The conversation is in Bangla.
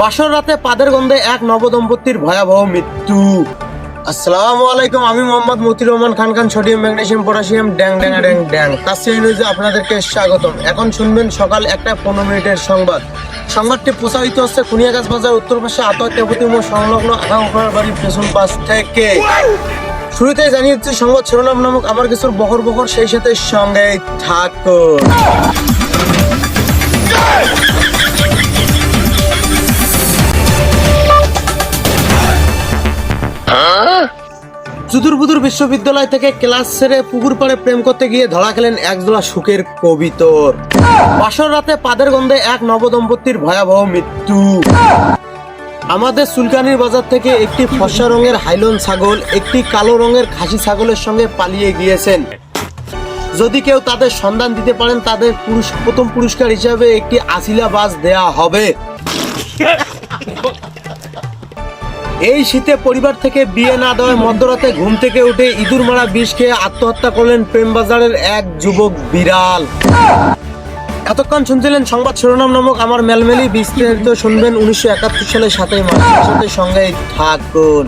বাসর রাতে পাদের গন্ধে এক নবদম্পতির ভয়াবহ মৃত্যু। আসসালামু আলাইকুম, আমি Mohammad Motiur Rahman Khan sodium magnesium potassium ড্যাং ড্যাং ড্যাং ড্যাং তাসিয়া নিউজে আপনাদেরকে স্বাগতম। এখন শুনবেন সকাল 1:15 সংবাদ। সংবাদটি প্রচারিত হচ্ছে খুনিয়াগাছ বাজার উত্তর পাশে আত্মহত্যা প্রতিমূল সংলগ্ন আখাউখার বাড়ির পেছন পাশ থেকে। শুরুতেই জানিয়ে দিচ্ছি সংবাদ শিরোনাম নামক আমার কিছুর বকর বকর, সেই সাথে সঙ্গে থাকুন। চুদুরবুদুর বিশ্ববিদ্যালয় থেকে ক্লাস ছেড়ে পুকুর পাড়ে প্রেম করতে গিয়ে ধরা খেলেন একজোড়া সুখের কবিতর। বাসর রাতে পাদের গন্ধে এক নবদম্পতির ভয়াবহ মৃত্যু। আমাদের সুলকানির বাজার থেকে একটি ফর্সা রঙের হাইলন ছাগল একটি কালো রঙের খাসি ছাগলের সঙ্গে পালিয়ে গিয়েছেন। যদি কেউ তাদের সন্ধান দিতে পারেন তাদের প্রথম পুরস্কার হিসাবে একটি আসিলা বাস দেয়া হবে। এই শীতে পরিবার থেকে বিয়ে না দেওয়ায় মধ্যরাতে ঘুম থেকে উঠে ইঁদুর মারা বিষ খেয়ে আত্মহত্যা করলেন প্রেমবাজারের এক যুবক বিড়াল। এতক্ষণ শুনছিলেন সংবাদ শিরোনাম নামক আমার মেলমেলি, বিস্তারিত শুনবেন 1971 সালে 7ই মার্চের সাথে সঙ্গে থাকুন।